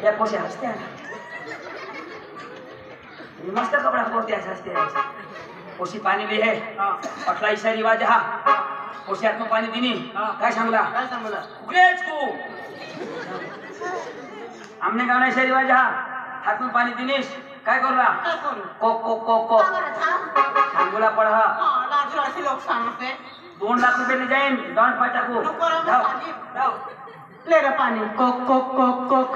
या पोसे हसते ना मस्त कपड़ा पोते हसते पोशी पाणी ले है पटला इशा रिवाज हा पोशी हात पाणी दिनी काय सांगला उगलेच को हमने गाना इशा रिवाज हा हात पाणी दिनीस काय करला कोक कोक कोक कोक सांगला पड हा लोक सांगते 2 लाख रुपये ले जाईन दंड पाटाको जाओ जाओ ले रे पाणी कोक कोक कोक कोक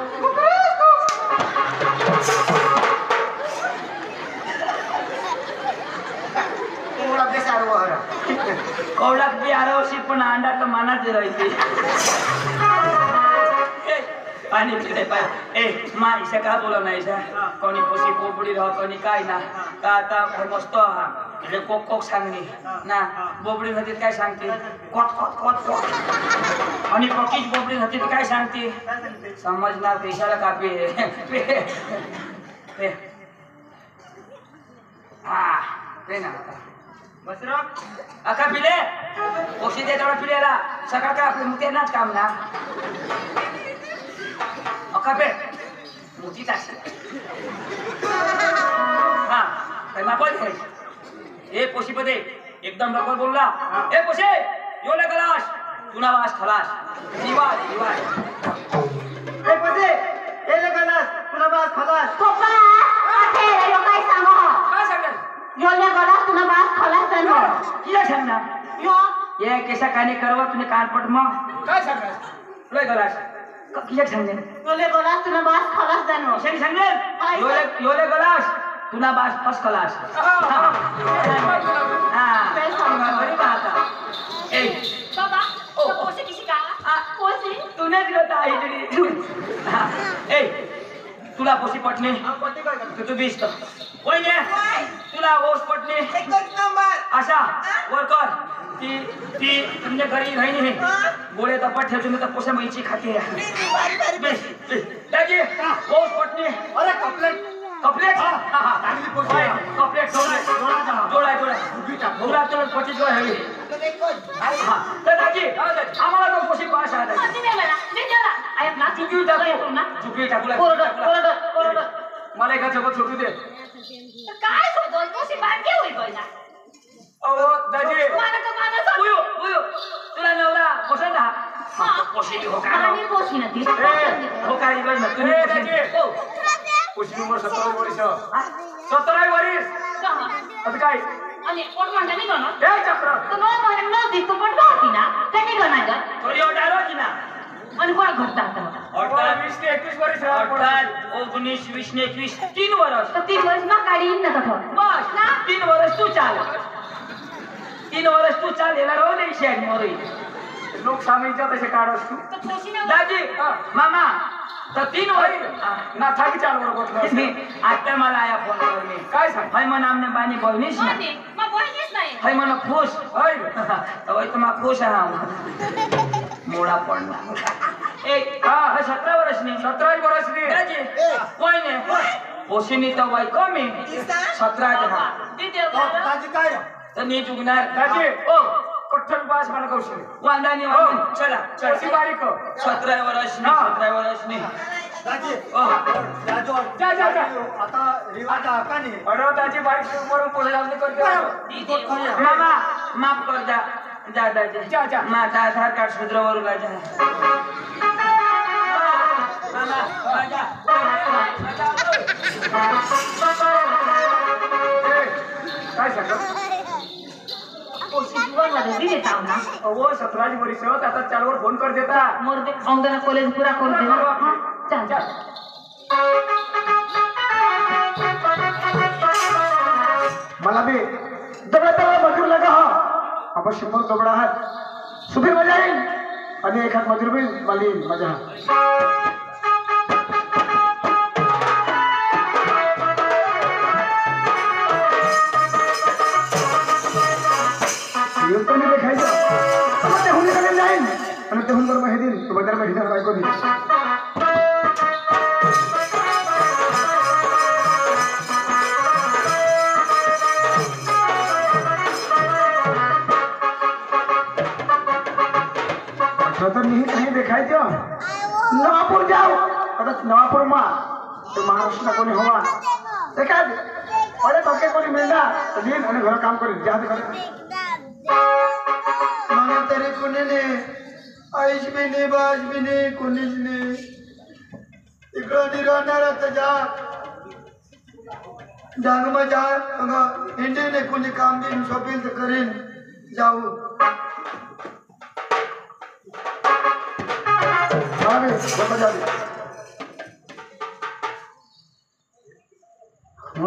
कोवडा बेसारो हरा कोवडा भी आरोशी पण अंडा तो मानाच राहते पाणी पिते पाय ए मा इसे का बोला नाही सा कोणी पोसी पोपडी राह कोणी काय ना का आता मस्त हा म्हणजे कोक कोक सांगणी ना बोबडी होती काय सांगते कोट कोट कोट कोट आणि पकीच बोबडी होती काय सांगते समजणार देशाला कापी हा ते ना बसरा अका पिले पोशी दे तेवढा पिलेला सकाळ का आपले मुते नाच काम ना अका पे मुती तास हा काय मापल है ए पोशी पदे एकदम लवकर बोलला ए पोशे योले गलास तुना वास खलास जीवा जीवा ए पोशे येले गलास तुना वास खलास पप्पा आते रे यो काय सांगो काय सांगल योले गलास तुना वास खलास जानो किया सांगना यो ये कैसा काने करवा तूने कानपट में काय सांगल लोय गलास किया सांगल योले गलास तुना वास खलास जानो सही सांगल योले गलास तुना बास फस खलास हां बड़ी बात है ए बाबा तो पोसे किसी का पोसे तूने दिला इडली ए तुला पोसी पटणे तू 20 कोई ने तुला ओस पटणे एकच नंबर आशा वर्कर ती तुमने घरी राहिनी है गोळे तर पट तुम्ही तर पोसा मैची खाते है दाजी ओस पटणे अरे कपलेट कपलेट हां चांगली पोसी कपलेट जोडा भोगला तर पोची जोड हवी हां तर दाजी आम्हाला तो पोसी पास आहे दाजी नहीं जाला आय अपना चुकी टाकू कोरड मला एका सोबत सोडू दे काय सोडतो पोसी बांधे होई पहिला अहो दाजी माना उयो तुला नवरा पसंत हा पोशी हो का आणि पोसी नदी हो काय इकडे ना तुम्ही दाजी पोशी उमर 17 वर्ष 17 वर्ष आता काय आणि कोण म्हणता नाही गणत ए चक्र तो नो म्हणून न दिसतो पण होती ना त्यांनी गणायचं थोडी ओटारो की ना आणि कोण घडता आता 20 ते 21 वर्ष 19 20 21 3 वर्ष तर 3 वर्ष ना गाडी येईन ना तसं बस ना 3 वर्ष तू चाल 3 वर्ष तू चाल याला राहू दे शेड मोरी लोक सामीच्या तसे काढस तू तर पोसी ना दाजी मामा तर 3 वर्ष ना थाकी चाल बरोबर मी आता मला आया फोन मी काय सांग हाय मन आमने बानी बहिणीच ना मग बहिणीच नाही हाय मन खुश होय तवय तर मा खुश आहे मोडा पडला एक हां 17 वर्ष नाही 17 वर्ष नाही दाजी कोई नाही पोशिनी तर वय कमी 17 जण दाजी काय तर नी जुगणार दाजी ओ कठ्ठन पास मला कौशल वांदानी चला चल बारीक 17 वर्ष नाही 17 वर्ष नाही दाजी ओ जा आता रिवाज आकानी अरे दाजी बारीक करून पोले लावले करते मामा माफ कर जा दादी जा माता आधार कार्ड सुधरवरून जा मामा जा काय सांगतो पोसी जीवनला दे देता ना वो 17 वर्ष आता चालवर फोन कर देता मोर दे औंदना कॉलेज पूरा कर देना चल मला भी दबड़ा मजूर लगा हा अब 100 दबड़ा है सुबह मजा येईल आणि एखाद मजूर भी मला मजा येतो नाही देखायचं ते हुन जाईल आणि ते हुन बरोबर हे देईल तो बाजार मध्ये घेणार बायको देईल तो नहीं कहीं दिखाई दो नापुर जाओ कदाच नवापूरमा तर महाराष्ट्र कोणी हवा ते काय अरे टोके कोणी मिळणार तर दिन आणि घर काम करेल ज्या करे मला तरी कोणी नाही आईश बी नाही बाज बी नाही कोणीच नाही इकडं नाही राहणार आता जा जागमा जा इंडिया ने कोणी काम बिन सोपेल तर करेन जाऊ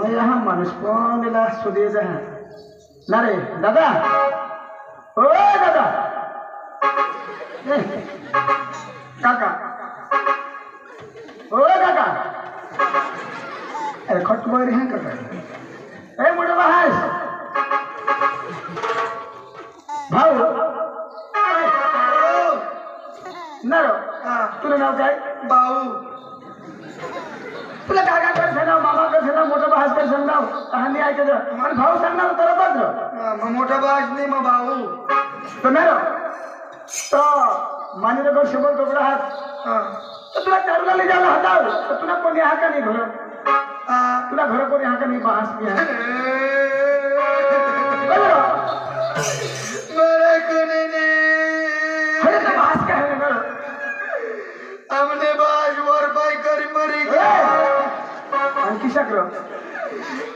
यहाँ माणूस कोणला सुदेज आहे ना रे दादा ओ दादा काका ओ काका अरे खट बोल रहे हैं काका ए मोठा भाई भाऊ ना रो तुला नाव काय भाऊ तुला काका कर नाव मामा कर नाव मोठा भास कर नाव कहाणी ऐकायचं आणि भाऊ सांगणार तर बघ मग मोठा बाज नाही मग भाऊ तो नाही रो तो मानिले को शंभर कपडा हात तर तुला चारूला ले जायला हाताव तर तुला कोणी हा का नाही घर तुला घर कोणी हा का नाही भास मी आहे मला कोणी नाही अरे तो भास काय आहे ना हमने बाज वर पाय करी मरी गया आणखी शक्र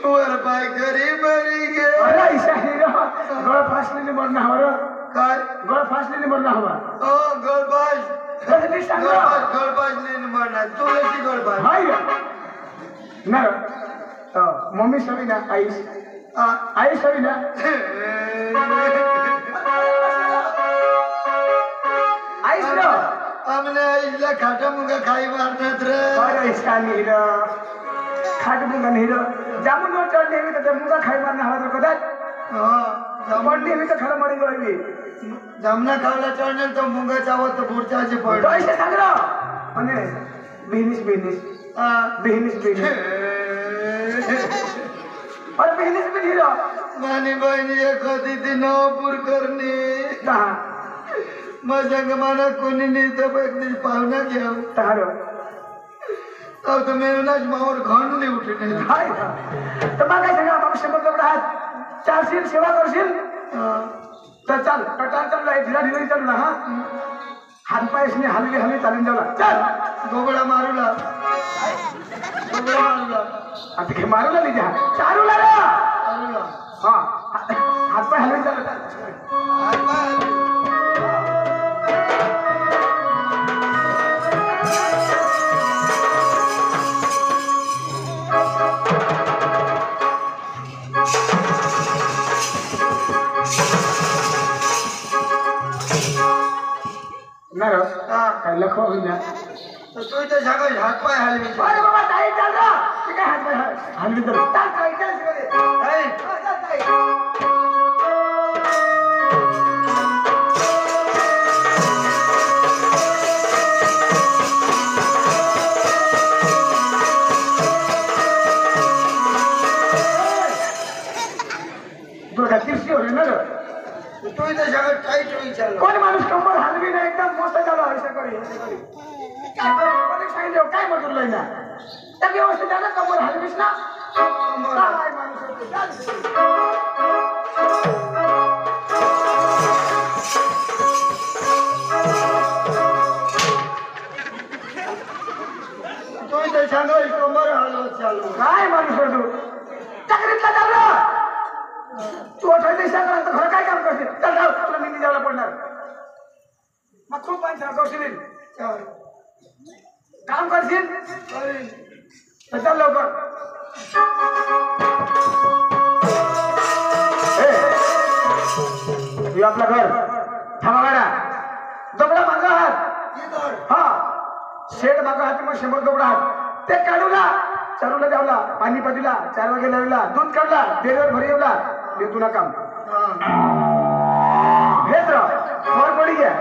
वर पाय करी मरी गया अरे ऐसा हिरो गळ फासलेली मरण हवं काय गळ फासलेली मरण हवा ओ गळबाज कधी सांग गळबाज नाही म्हणणार तुळशी गळबाज हाय ना तो मम्मी सवी ना आई आई सवी ना आई सो हमने इला खाटा मुंगा खाई मारनात रे अरे इसका नीरो खाट मुंगा नीरो जामुन वर चढ नेहमी तर मुंगा खाई मारणं हवा तर कदाच जामुन नेहमी तर खरं मरी गई जामना खावला चढणार तर मुंगा चावत तर पुढच्याचे पड पैसे सांग रो आणि बिझनेस बिझनेस अरे बिझनेस भी नीरो मानी बहिणी एखादी ती नवपूर करणे कहा माझ्या गमाना कोणी नाही तर एक पाहुणा घ्याव तारो तर मेहनाच मावर घण नाही उठे हाय तर मग काय सांगा बाबा शंभर कपडा हात चालशील सेवा करशील तर चाल कटार चालला ढिला ढिला चालला हा हात पायसने हलवी हलवी चालून जावला चल गोगडा मारूला आता घे मारूला लिजा चारूला रे हा हात पाय हलवी चालला काय लखो होईना तर तू इथे सांगाय हातपाय हलवी अरे बाबा ताई चाल रा ते काय हात पाय हलवी तर चाल ताई चाल सगळे काय चाल ताई तुला तिरशी होईल ना तू इथे सांगा काय तू विचारलं कोण माणूस कंबर हलवी ना एकदम मस्त झालं असं करी काय सांगितलं काय म्हटलं ना त्या व्यवस्थित झालं कंबर हलवीस ना काय माणूस होते, चाल. तू इथे सांगा कमर हलवत चालू काय माणूस हो तू चाकरीतला चाललं तू अठरा सांगा तर खरं काय काम करशील चल जाऊ तुला मेहंदी द्यायला पडणार मग खूप पाणी करशील काम करशील तर चल लवकर हे आपलं घर थांबा गाडा दबडा मागं हात हा शेड मागं हात मग 100 दबडा हात ते काढूला चारूला द्यावला पाणी पाजूला 4 वागे लावला दूध काढला डेअरीवर भरी येवला दे तुला काम हेच राव खबर पडी गया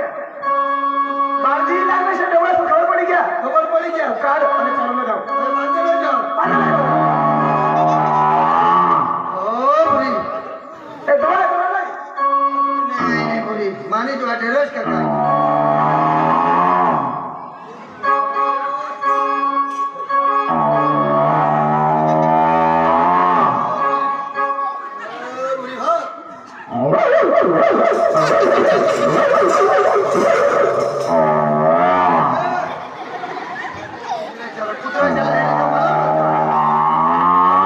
बालदी लागण्याच्या डोळ्यात खबर पडी गया काढ आणि चारूला जाऊ मानी तू ढेरोच का काय त्याला कुत्र्याच्या लाईनीचा मला नव्हता.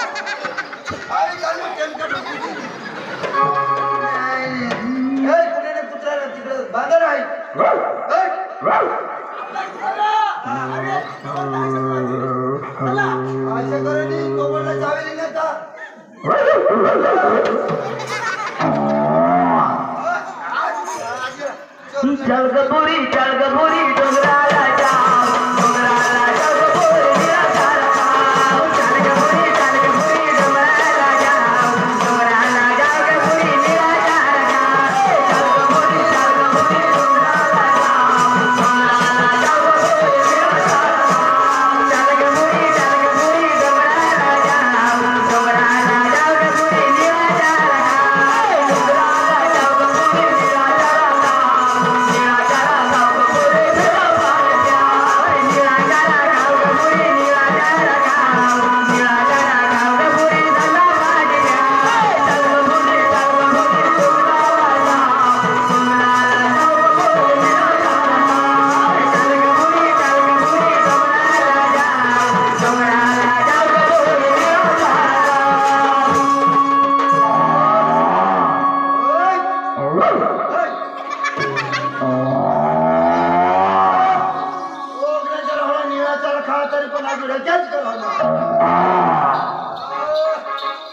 आई घालून टेमकट होती. ए, कुत्र्याने कुत्र्याला तिकडं बांधर आहे. अशा करून कोमलला चावेली नव्हता. चल ग बोरी डोंगराला जाऊ डोंगराला जाऊ ग बोरी निराधार खाऊ. चल ग बोरी डोंगराला जाऊ डोंगराला जाऊ ग बोरी निराधार खाऊ. चल ग बोरी डोंगराला जाऊ डोंगराला जाऊ ग बोरी निराधार खाऊ. चल ग बोरी डोंगराला जाऊ डोंगराला जाऊ ग बोरी निराधार खाऊ. डोंगराला जाऊ ग बोरी निराधार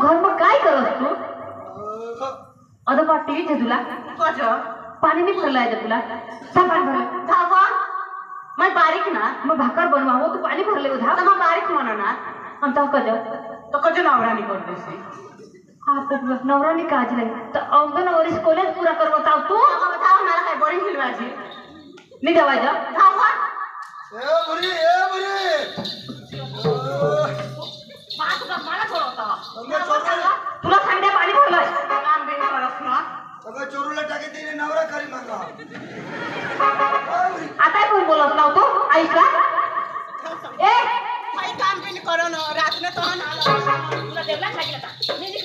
घर में काय करत तू अद पाटी जे तुला पाणी नाही भरलं आहे तुला पाणी भरलं धावा मैं बारीक ना मग भाकर बनवा हो तू पाणी भरले हो धा मग बारीक म्हणा ना आणि तो कज नवरानी करतेसी हा तो नवरानी काज नाही तर अंगणवारी कॉलेज पूरा करवताव तू बताव मला काय बोरिंग फिलवायची मी देवायचं धावा ए बुरी मला तुला सांगण्या पाणी भरलंय काम बी करत ना सगळं चोरूला टाके तिने नवरा करी म्हणला. आता कोण बोलत नव्हतो ऐकला ए काही काम बी करो ना रात्र तो तुला देवला सांगितलं का मी नाही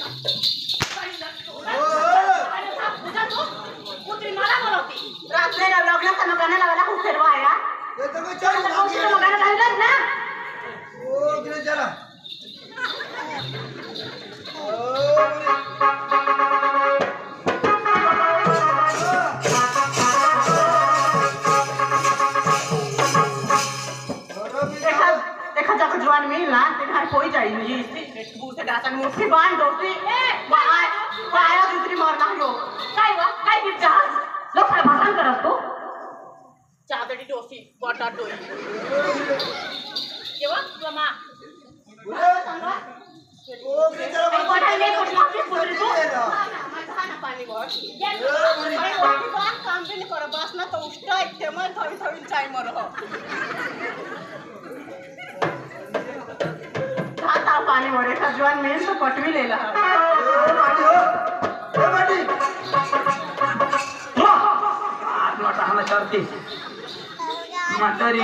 कुत्री मला बोलवती रात्री लग्नाचा लोकांना लावायला खूप फिरवा आहे ते तर चालू लोकांना लावलंच ना ओ गिरे जरा देखा जवान मिल ना ते घर कोई जाएगी बूढ़ से गासन मुट्ठी बांध दोस्ती आया दूसरी मारना हो काय बिचा लोक भाषण करत तू चादडी डोसी बटाट डोई केव्हा तुला मा ओ गिरे जरा पाणी बस काम बी कर बस ना तो उष्ट ऐकते मग थोडी थोडी चाय मर पानी मरे का जवान मेन तो पटवी लेला करते म्हातारी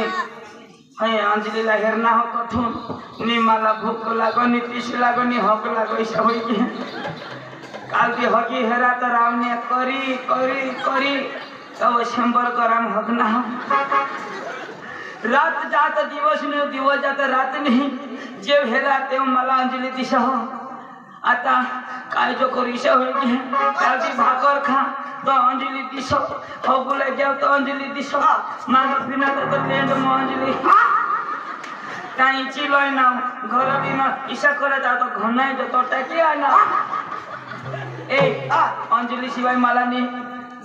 हय अंजलीला हेरणा हो कथून नी मला भूक लागनी तीस लागनी हक लागैसा होई के काल ती हकी हेरा तर रावने करी करी करी तब 100 ग्राम हक ना रात जात दिवस नहीं दिवस जात रात नहीं जे हेरा ते मला अंजली दिशा हो आता काय जो करीशा होई के काल ती भाकर खा तो अंजली दिशा हो बोले जाओ तो अंजली दिशा मांगा बिना तो लेंड में अंजली काई चिलोय ना घर दिन ईशा करे जा तो घनाय जो तो टकी आना ए अंजली शिवाय मला नहीं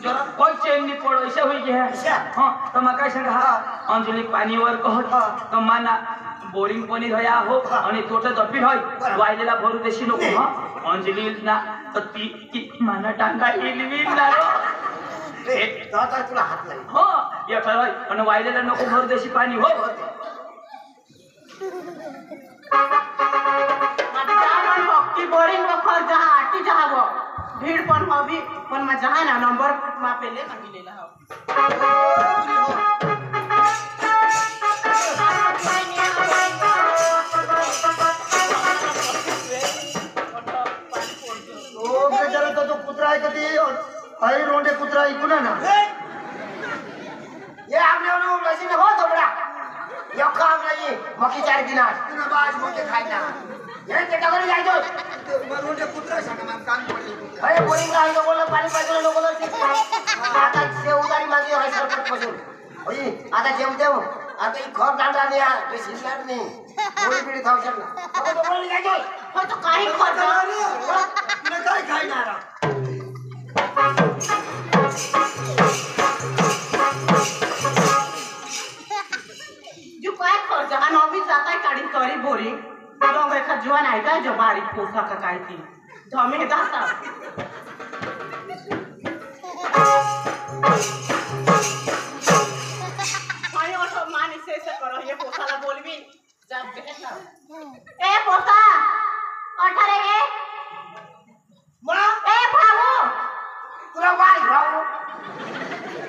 जरा कोई चैन नहीं पड़ो ऐसा हुई है हाँ तो मैं कैसे कहा अंजली पानी वर कहो तो माना बोरिंग पानी धया हो आणि तोटे दपी होय वायलेला भरू देशी नको हा अंजली ना तर ती माना टांगा हिलवी ना ए दादा तुला हात लागेल हो या ठरय आणि वायलेला नको भरू देशी पाणी हो भक्ति बोरिंग वखर जहाँ आटी जहाँ वो भीड़ पन हवी पन में जहाँ ना नंबर मापे ले ना मिलेला हो काय कधी आई रोंडे कुत्रा ऐकून ना ये आपल्या लसी हो तोबडा यो काम नाही मकी 4 दिनास तुला बाज मोके खायना हे ते टाकून जायचो मग रोंडे कुत्रा सांगा मला कान पडले अरे बोरिंग आहे तो बोल पाणी पाजलं लोक आता से उतारी मागे आहे सरपंच पासून ओई आता जेवतेव आता ही खर दांडा द्या ते शिरणार नाही पोळी पिढी खाऊ शकणार तो बोल जायचो हो तो काही खर्च तुला काय खायणार जो काय खर्च हा नवी जाताय काढी तरी बोरी रंग एका जुवान आहे का जो बारीक पोसा का काय ती धमे जाता आणि असं माणूस से करो ये पोसाला बोलवी जाब घेत ना ए पोता अठारे ए मग ए भाऊ तुला वाई भाऊ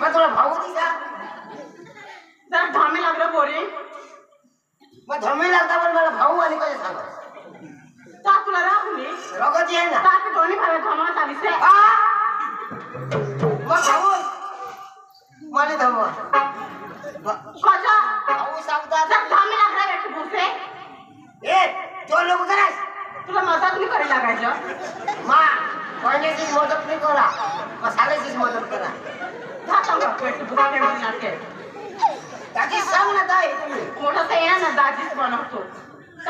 मग तुला भाऊ दिसा जरा धमे लागलं बोरी मग धमी लागता पण मला भाऊ आणि कसे सांग ता तुला राहुली रगती आहे ना ता पे दोन्ही भावे धमा चालीस रे मग भाऊ मला धमवा कजा भाऊ सांगता जर धमे लागला बेट बुसे ए तो लोक करास तुला मदत नाही करे लागायचं मा कोणाचीच मदत नाही करा मसाल्याचीच मदत करा जाता मग बेट बुसे म्हणते त्याची सांग ना ताई तुम्ही मोठा तर येणार ना दाजीच बनवतो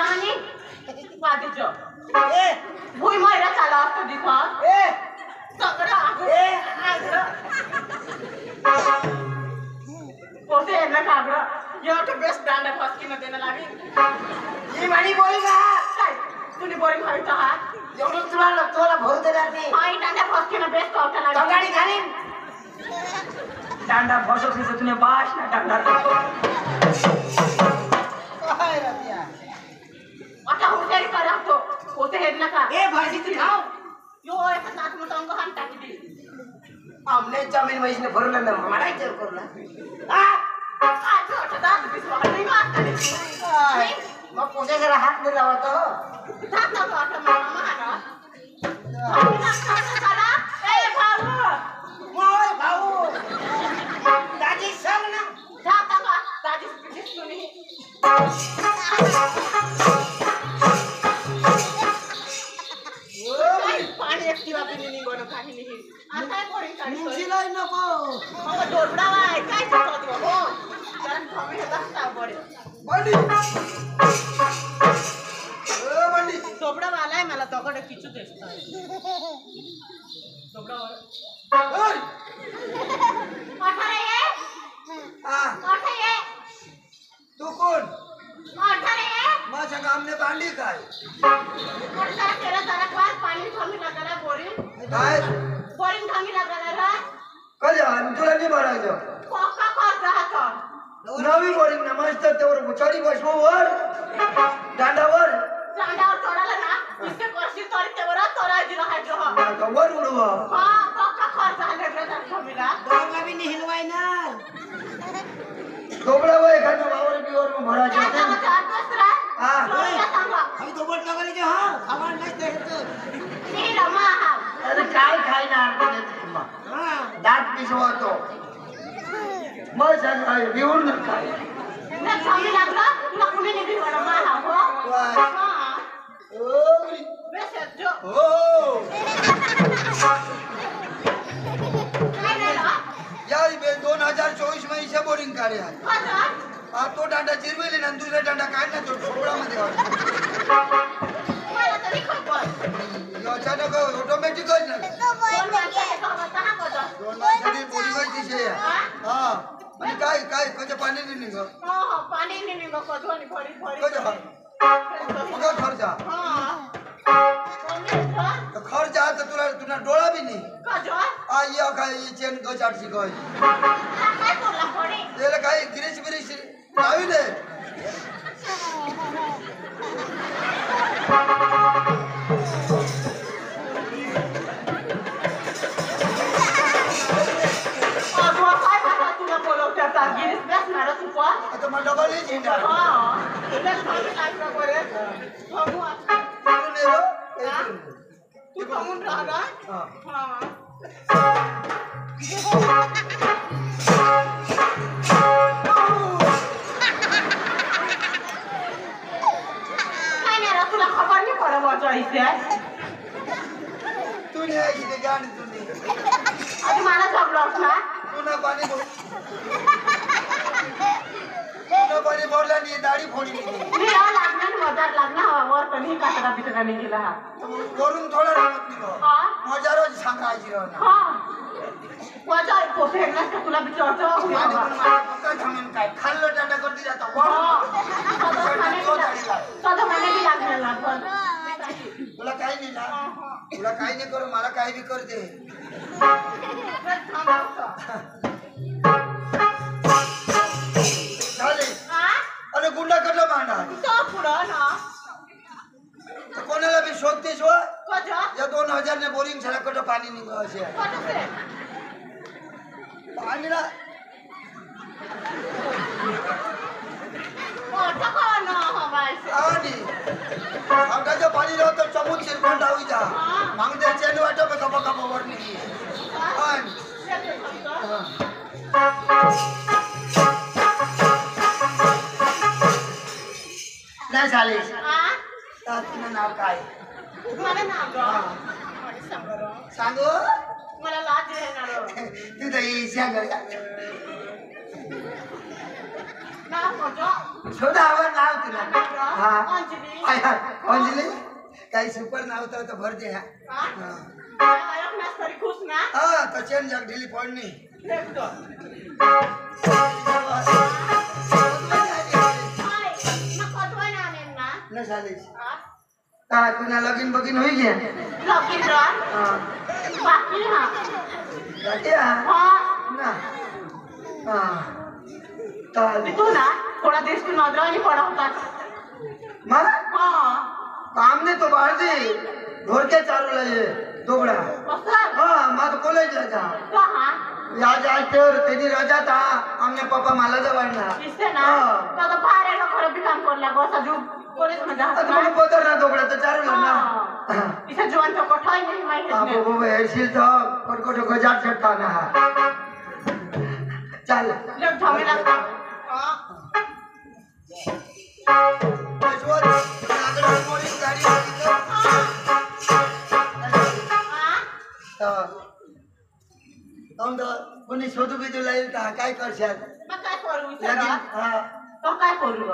आणि वादीचं ए भुई मैरा चाला असतो दिवस ए सगळं ए पोते येणं कागडं एवढं बेस्ट दांडा फसकीनं देणं लागेल ही माणी बोली का काय तुम्ही बोरिंग व्हायचं हा एवढं तुला भरू देणार नाही आई दांडा फसकीनं बेस्ट होता लागेल कंगाडी घालीन डांडा फसवली तर तुने बाश ना डांडा आता हुशारी करा तो पोते हेड नका ए भाजी तू खाओ यो एक सात मोठा अंग हात टाकी दे हमने जमीन महीने भरलं ना मारायचं करू ना आज छोटा दात बिस्वा नाही मारता मग पोसे जरा हात नाही लावत हो जाता तो आता मामा मारा चला ए भाऊ मोय भाऊ दाजी सांग ना जाता का दाजी किती तुम्ही पाणी एकटी वापरली नाही गोड काही नाही आता कोणी काढतो शिलाई नको मग डोबडा वाय काय करतो हो कारण कमी होता बरे बंडी ओ बंडी डोबडा वालाय मला दगड किचू देतो डोबडा ओय अठारे ए आ अठारे ए तू कोण अठारे ए माझ्या गामने बांधली काय अठारे तेरा जरा क्लास पाणी कमी लागला बोरिंग काय कमी लागला रा कल्याण तुला नाही भरायचं कोका कर राहतो नवी बोरिंग ना मस्त तेवर चढी बसवो वर दांडावर चांडावर चढाला ना इसके करशी तोरी तेवर तोराजी राहायचो हा आता वर उडवा हां कोका कर झाले रे तर कमीला डोबडा बी नाही हिलवाय ना डोबळा वय एखाद्या वावर बिवर मग भरायचं आता होतं. चार दुसरा हा. लोणचं सांगा आम्ही डोबड लागले की हा खावान नाही देत नी रमा हा अरे काय खायणार दात पिसवतो मग सांग काय बिवून काय ना कमी लागला तुला कुणी नाही भिडवला मला हो वाय. हां ओय बेस जो हो काय झालं या 2024 मध्ये बोरिंग काढे आहे कसं हा तो दांडा चिरवेले ना दुसरा दांडा काढला तो सोबळामध्ये मला तरी खबर अचानक ऑटोमॅटिकच ना दोन वर्षाचे खबर कहा करतो दोन माणसांनी बोरिंगच दिसे हा आणि काय काय कसे पाणी नाही निघ हो हो पाणी नाही निघ कधो आणि भरी भरी कसे मग खर्चा खर्च आता तुला डोळा बी नाही कजो आ या काय चेन गचाटची काय काय करला पडे त्याला काय गिरीश बिरीश लावी दे तुला बोलवत्या गिरीश बसणार तू पण आता मग डबल ही झेंडा हा तुला कमी लागलं बरे बघू आता. तू तू थांबून राहा ना हा हा काय नाही रे, तुला खबर नाही पडत वाचा इथे तू नाही ऐकली ते गाणी तुम्ही आधी मला जगलोस ना पुन्हा पाणी बोलला नाही दाढी फोडली मी या लागणार मजार लागणार हवावर पण ही कातरा बितरा नाही गेला हा वरून थोडा राहत नाही हा मजा रोज सांगायची राहणार हा वाचा फेडलास का तुला बिचारतो काय खाल्लं टाटा करते जाता स्वतः मला बी लागणार लागल तुला काही नाही ना तुला काही नाही करू मला काही बी करते झाले अरे गुंडा कडला मांडा पुढं ना कोणाला बी शोधते शो कजा या 2000 ने बोरिंग झाला कडं पाणी निघ असे पाणी ना आणि आमच्या पाणी राहत तर चमून शिरकून डावी जा मग ते चेन वाटप कपा कपा वर निघी नाही झाले तुझं नाव काय सांगू मला लाज येणार तुझं सांग शोधावर नाव तुला हा अंजली काही सुपर नाव तर भर दे खुश ना हा तो चेन जग ढिली पडणी न झालीस का तुला लगीन बगीन होई गे लगीन बाकी हा ना चाल तू ना थोड़ा देश की नजर नहीं पड़ा होता मग हाँ काम ने तो बाहर दे ढोल के चालू लगे दोबड़ा हाँ मैं तो कॉलेज जा कहाँ आज आज तर तेरी रजा था हमने पापा मला जवाना इससे ना तो बाहर है घर भी काम कर लगा सजू कॉलेज में जा तो मैं पता ना दोबड़ा तो चालू ना इसे जवान तो कोठाई नहीं मैं हाँ वो हेडशील तो कोट गजार चढ़ता ना चल जब झमेला कोणी शोधू बिधू लागेल तर काय करशाल मग काय करू हा तो काय करू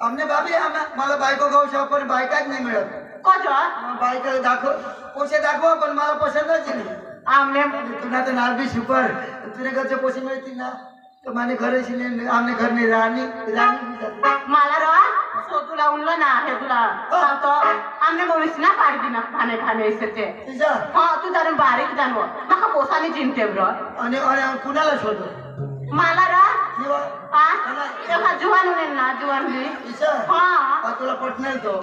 आमने बाबी मला बायको गावशा पण बायकाच नाही मिळत कजा बायका दाखव पोसे दाखवा पण मला पसंतच नाही आमने तुला तर नाल बी सुपर तुझे घरचे पोसे मिळतील ना तर माने घर आमने घर नाही राणी मला रा सो तुला उनलं ना हे तुला तो आमने बोलीस ना पाडी दिना खाणे खाणे इसे ते हाँ तू जरा बारीक जानव मका पोसाने चिंते ब्रो आणि कुणाला शोधू मला रा हाँ ईशा तेव्हा जुवान उन्हें ना जुवान भी हाँ तुला पटणार तो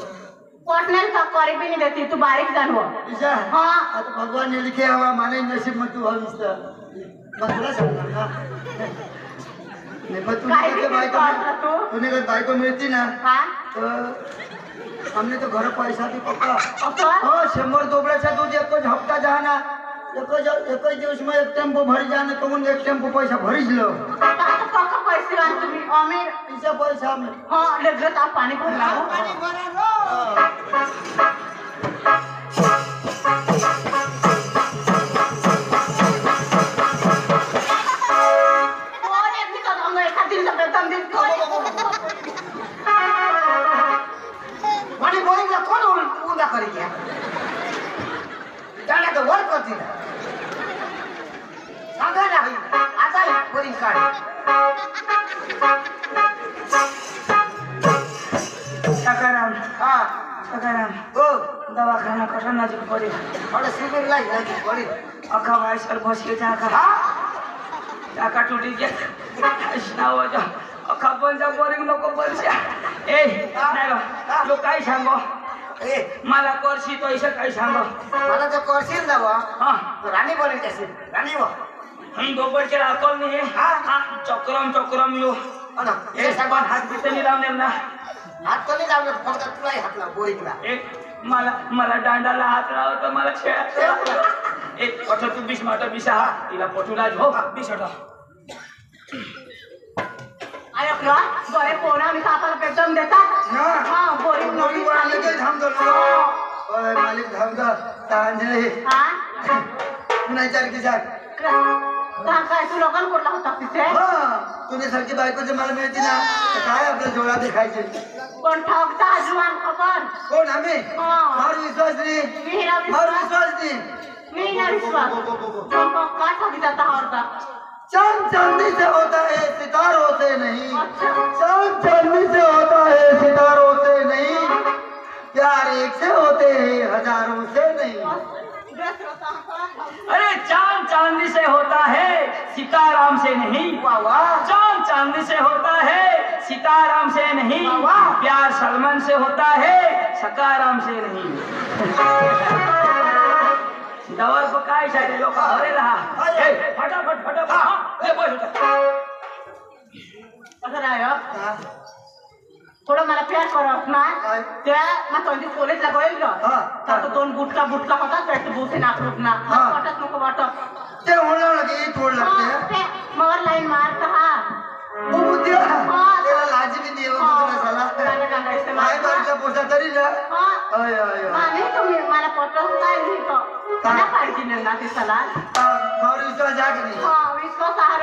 पटनेल का करी भी नहीं देती तू बारीक जानव ईशा हाँ आता भगवान ने लिखे हवा माने नसीब में तू हवीस तर मग तुला सांगणार ना नाही पण काय बी बायको तू तुने कधी बायको मिळती ना हाँ तर हमने तो घर पैसा भी पक्का असं हो 100 दोबड्याचा दूध एकच हप्ता जाना एकच दिवस में एक टेम्पो भरी जाने तो एक टेम्पो पैसा भरीच लो काका पैसे वान तुम्ही अमीर पैसा पैसा में हाँ लगत आप पानी भरला हो माने बोरिंगला कोण उंदा करी गया त्याला तर वर करते ना सांगा ना आता बोरिंग काढ सकाराम हा सकाराम हो दवाखाना कसा नजिक पऱ्यो थोडं शिबिर लागलं की बरी अखा वायसर बसियो चाका हा चाका टुटी गया नाव अखा बंजा बोरिंग नको बंजा ए नाही लो काय सांगो ए मला करशी तो इसे काय सांगो मला तर करशील ना बा हा राणी बोलायची असेल राणी बा हम दोबडचे राखल नाही हा हा चक्रम यो ना ए सामान हात बितनी लावणार ना हात तो नाही लावलं फक्त तुलाही हात लाव बोरिंगला ए मला दांडाला हात लावतो मला खेळायचं एक पटो तू बिश माटो बिशा तिला पटूला झो बिश होतो अरे आपला बरे पोरा मी कापाला पेटम देतात ना. हा बोरी बोरी वाले के धाम दो ओए मालिक धाम दा तांजले हा पुन्हा विचार की जात काय तू लोकांना कुठला होता तिथे तुझे सारखी बायको जर मला मिळते ना तर काय आपल्या जोडा देखायचे पण ठगता अजवान खबर कोण आम्ही हा. मार विश्वास नाही विहिरा मार विश्वास विश्वास नाही मी ना विश्वास का ठगी जाता होता चांद चांदी से होता है सितारों से नहीं अच्छा चांद चांदी से होता है सितारों से नहीं प्यार एक से होते हैं हजारों से नहीं अरे चांद चांदी से होता है सीताराम से नहीं चांद चांदी से होता है सीताराम से नहीं प्यार सलमान से होता है सकाराम से नहीं दवर को काय चाहिए लोक हरे रहा ए, फटाफट फटाफट हाँ, ले बस उतर. असं राय थोडं मला प्यार करत ना त्या मग कोणती कॉलेजला गोयल तर तो दोन गुटका होता पेट बोसे नाकरूप ना वाटत नको वाटत ते होणार लगे थोड लागते मगर लाईन मारता हा वो बुद्धिया तेरा लाज भी नहीं होगा तुला साला काय बारचा पोसा तरी ना आय आय माने तुम्ही मला पटवून काय नाही तो काय पाहिजे ना ते साला मार विश्वास जा की नाही हां विश्वास आहार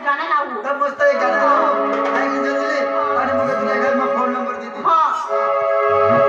गाणं लावू तर मस्त एक गाणं लाव काय की दिली आणि मग तुला घर में फोन नंबर देते हां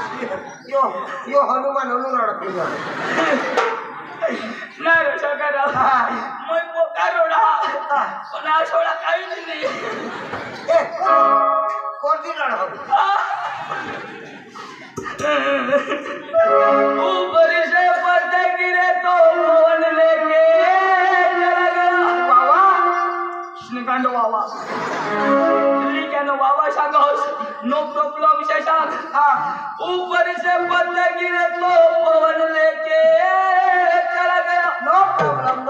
यो हनुमान हनुमान नाही रे शंकरराव मैं पोका रोडा पण हा सोडा काहीच नाही कोणती लढा ऊपर से पड़ते गिरे तो फोन लेके चला गया बाबा श्रीकांत बाबा श्रीकांत बाबा सांग प्रॉब्लम शशांक ऊपर से बदले गिरे तो पवन लेके चला गया नो प्रॉब्लम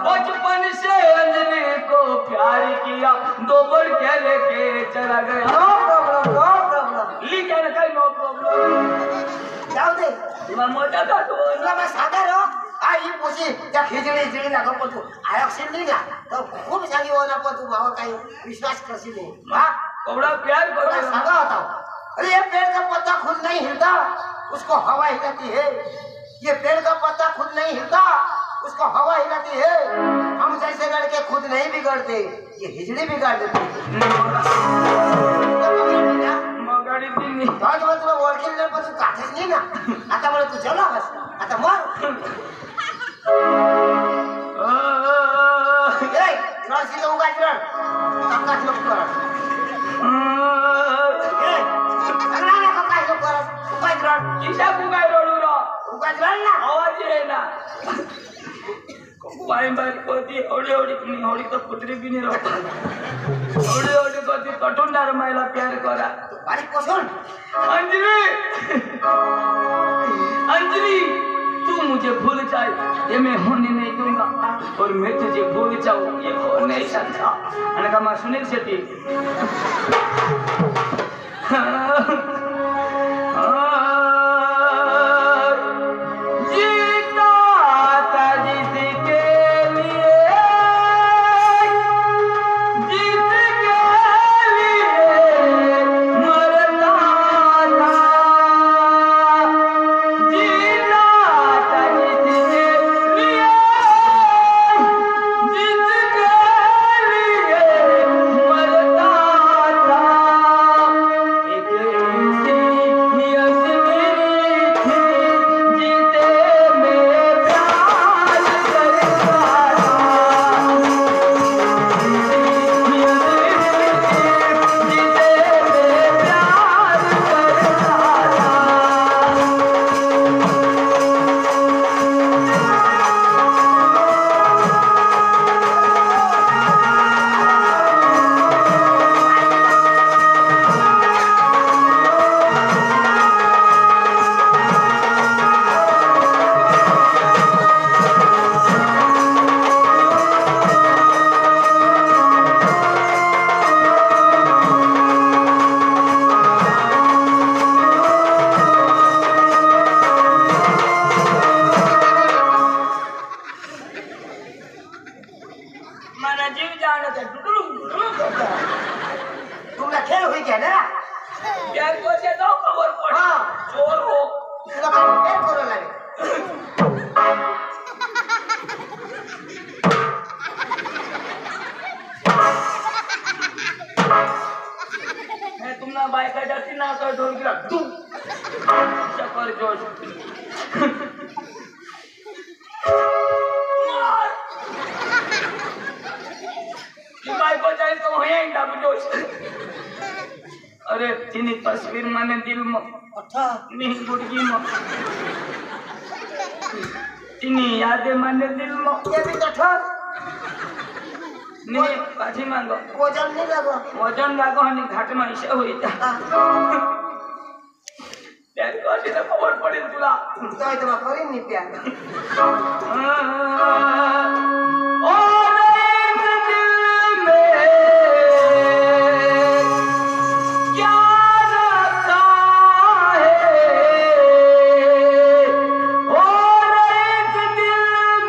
बचपन से अंजलि को प्यार किया दो बढ़ के लेके चला गया नो प्रॉब्लम लिखे ना काही नो प्रॉब्लम जाऊ दे तुला मोठा का तो तुला मैं सागर हो आई पोशी त्या खिचडी ना गप्प तू आयोक्षण नाही ना तर खूप जागी हो ना पण तू भावा काही विश्वास करशील नाही हा कोबड़ा प्यार थोड़ा करो सादा होता अरे ये पेड़ का पत्ता खुद नहीं हिलता उसको हवा हिलाती है ये पेड़ का पत्ता खुद नहीं हिलता उसको हवा हिलाती है हम जैसे लड़के खुद नहीं बिगड़ते ये हिजड़ी बिगाड़ देती मगाडी दिनी तुला ओळखेल पण तू काठच नाही ना आता मला तू जेवलास आता मर रडशील उगाच रड काकाच लोक करत काय लोक करत उगाच रड किशा को काय रडू रो उगाच रड ना आवाज ये ना वाई बारी कोती ओडी ओडी की ओडी तो कुत्री भी नहीं रहो ओडी ओडी कोती कटुंडार मायला प्यार करा बारीक कोसून अंजलि अंजलि तू मुझे भूल जाए ये मैं होने नहीं दूंगा और मैं तुझे भूल जाऊं ये हो नहीं सकता अनका मा सुनील शेट्टी जीता था जिसके लिए मरता था जीता था जिसके लिए मरता था एक ऐसी असली थी जिसे मैं प्यार करता था जिसे मैं प्यार करता था माना जीव जाना था तुमला खेळ होई क्या ना प्यार को से दो खबर पड़ी हाँ। चोर हो तुला काय पेट करू लागे मैं तुमना बायका जाती ना कर ढोल गिरा तू चक्कर जोश मार बायको जाए तो होया इंडा जोश अरे तिनी तस्वीर माने दिल में अच्छा नी गुडगी में तिनी यादें माने दिल में ये भी तो ठोस नी पाठी मांगो वजन नहीं लगो वजन लागो आणि घाट माहिशा होईता त्यात कशी तर खबर पडेल तुला तो इतना करीन नहीं प्यार और इस दिल में क्या रखा है और इस दिल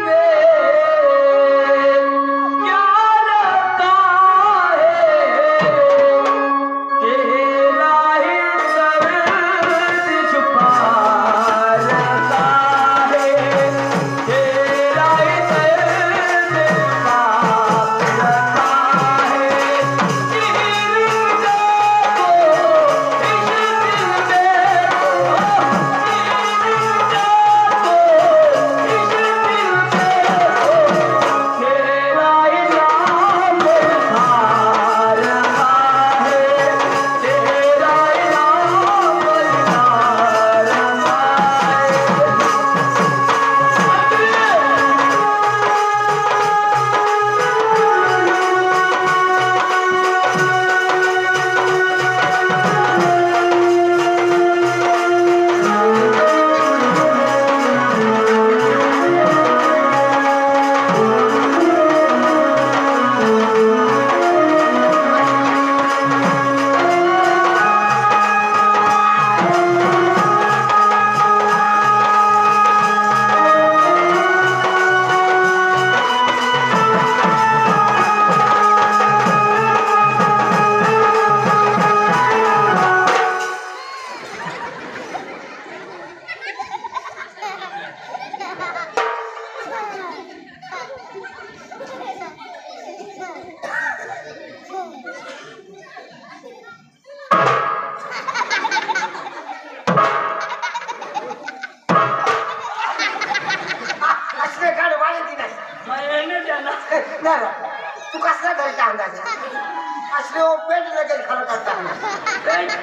में क्या रखा है तेरा ही दर्द छुपा रखा है तेरा ही दर्द ना रे तू कसला घरचा अंदाज आहे असले पेट लगेच खरं करता